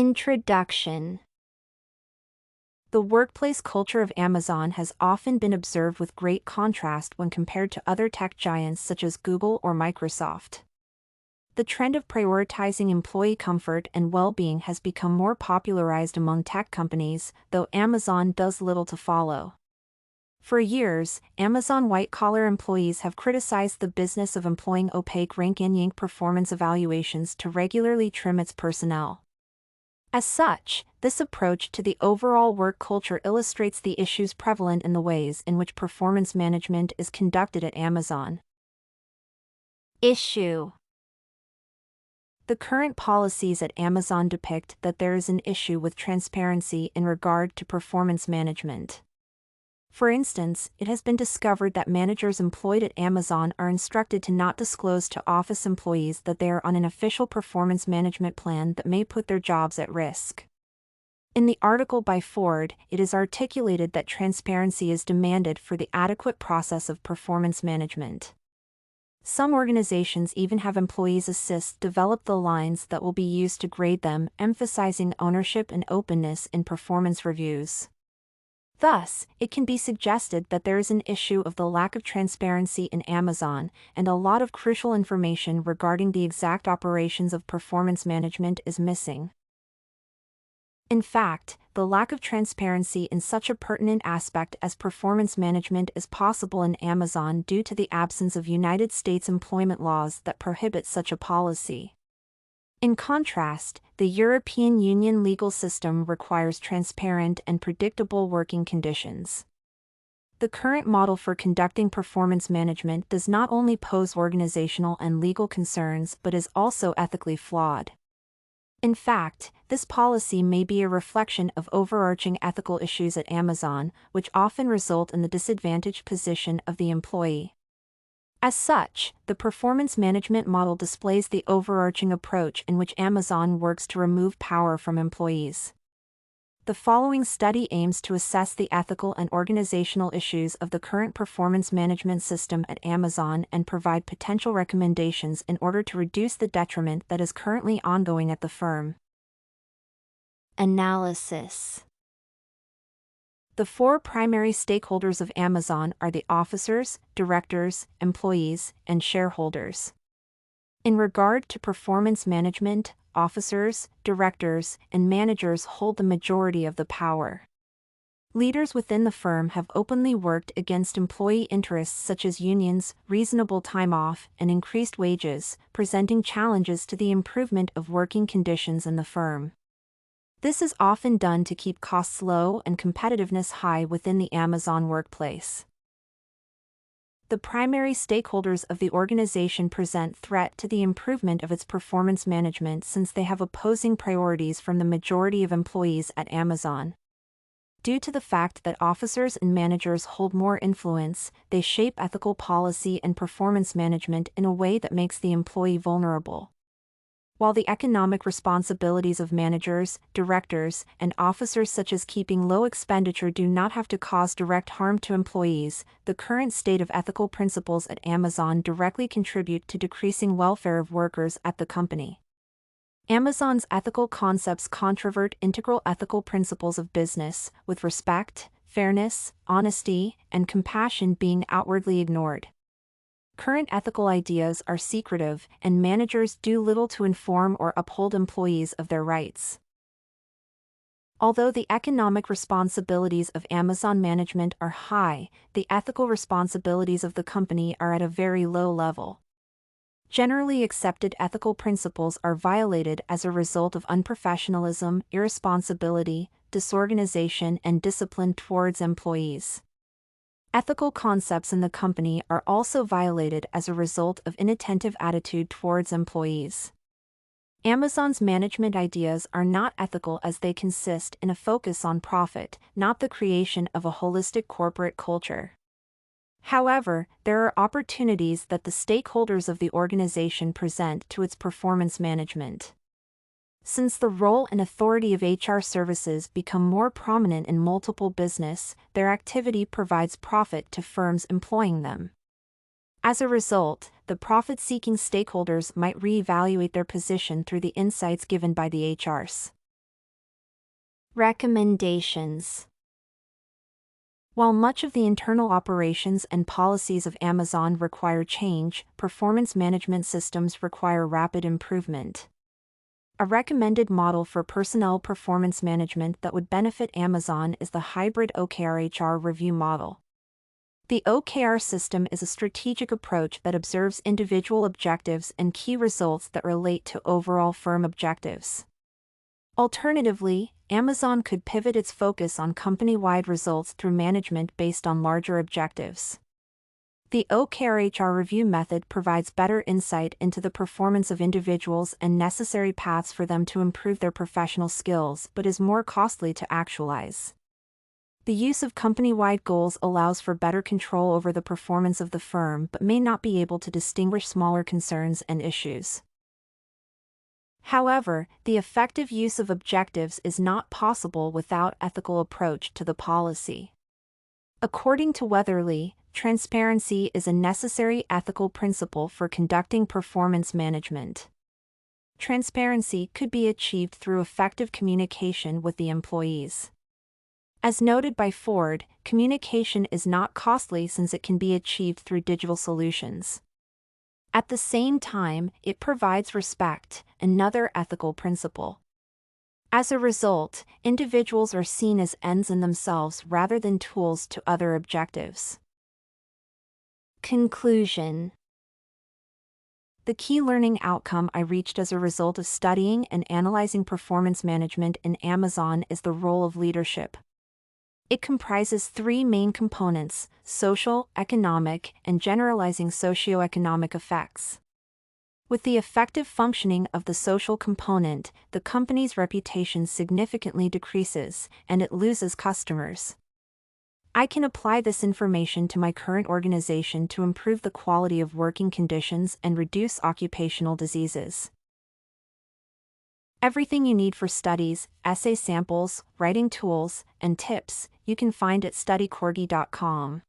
Introduction. The workplace culture of Amazon has often been observed with great contrast when compared to other tech giants such as Google or Microsoft. The trend of prioritizing employee comfort and well-being has become more popularized among tech companies, though Amazon does little to follow. For years, Amazon white-collar employees have criticized the business of employing opaque rank-and-yank performance evaluations to regularly trim its personnel. As such, this approach to the overall work culture illustrates the issues prevalent in the ways in which performance management is conducted at Amazon. Issue. The current policies at Amazon depict that there is an issue with transparency in regard to performance management. For instance, it has been discovered that managers employed at Amazon are instructed to not disclose to office employees that they are on an official performance management plan that may put their jobs at risk. In the article by Ford, it is articulated that transparency is demanded for the adequate process of performance management. Some organizations even have employees assist develop the lines that will be used to grade them, emphasizing ownership and openness in performance reviews. Thus, it can be suggested that there is an issue of the lack of transparency in Amazon, and a lot of crucial information regarding the exact operations of performance management is missing. In fact, the lack of transparency in such a pertinent aspect as performance management is possible in Amazon due to the absence of United States employment laws that prohibit such a policy. In contrast, the European Union legal system requires transparent and predictable working conditions. The current model for conducting performance management does not only pose organizational and legal concerns but is also ethically flawed. In fact, this policy may be a reflection of overarching ethical issues at Amazon, which often result in the disadvantaged position of the employee. As such, the performance management model displays the overarching approach in which Amazon works to remove power from employees. The following study aims to assess the ethical and organizational issues of the current performance management system at Amazon and provide potential recommendations in order to reduce the detriment that is currently ongoing at the firm. Analysis. The four primary stakeholders of Amazon are the officers, directors, employees, and shareholders. In regard to performance management, officers, directors, and managers hold the majority of the power. Leaders within the firm have openly worked against employee interests such as unions, reasonable time off, and increased wages, presenting challenges to the improvement of working conditions in the firm. This is often done to keep costs low and competitiveness high within the Amazon workplace. The primary stakeholders of the organization present threat to the improvement of its performance management since they have opposing priorities from the majority of employees at Amazon. Due to the fact that officers and managers hold more influence, they shape ethical policy and performance management in a way that makes the employee vulnerable. While the economic responsibilities of managers, directors, and officers such as keeping low expenditure do not have to cause direct harm to employees, the current state of ethical principles at Amazon directly contribute to decreasing welfare of workers at the company. Amazon's ethical concepts controvert integral ethical principles of business, with respect, fairness, honesty, and compassion being outwardly ignored. Current ethical ideas are secretive, and managers do little to inform or uphold employees of their rights. Although the economic responsibilities of Amazon management are high, the ethical responsibilities of the company are at a very low level. Generally accepted ethical principles are violated as a result of unprofessionalism, irresponsibility, disorganization, and discipline towards employees. Ethical concepts in the company are also violated as a result of inattentive attitude towards employees. Amazon's management ideas are not ethical as they consist in a focus on profit, not the creation of a holistic corporate culture. However, there are opportunities that the stakeholders of the organization present to its performance management. Since the role and authority of HR services become more prominent in multiple business, their activity provides profit to firms employing them. As a result, the profit-seeking stakeholders might reevaluate their position through the insights given by the HRs. Recommendations. While much of the internal operations and policies of Amazon require change, performance management systems require rapid improvement. A recommended model for personnel performance management that would benefit Amazon is the hybrid OKR-HR review model. The OKR system is a strategic approach that observes individual objectives and key results that relate to overall firm objectives. Alternatively, Amazon could pivot its focus on company-wide results through management based on larger objectives. The OKR-HR review method provides better insight into the performance of individuals and necessary paths for them to improve their professional skills, but is more costly to actualize. The use of company-wide goals allows for better control over the performance of the firm but may not be able to distinguish smaller concerns and issues. However, the effective use of objectives is not possible without ethical approach to the policy. According to Weatherly, transparency is a necessary ethical principle for conducting performance management. Transparency could be achieved through effective communication with the employees. As noted by Ford, communication is not costly since it can be achieved through digital solutions. At the same time, it provides respect, another ethical principle. As a result, individuals are seen as ends in themselves rather than tools to other objectives. Conclusion. The key learning outcome I reached as a result of studying and analyzing performance management in Amazon is the role of leadership. It comprises three main components: social, economic, and generalizing socioeconomic effects. With the effective functioning of the social component, the company's reputation significantly decreases, and it loses customers. I can apply this information to my current organization to improve the quality of working conditions and reduce occupational diseases. Everything you need for studies, essay samples, writing tools, and tips, you can find at studycorgi.com.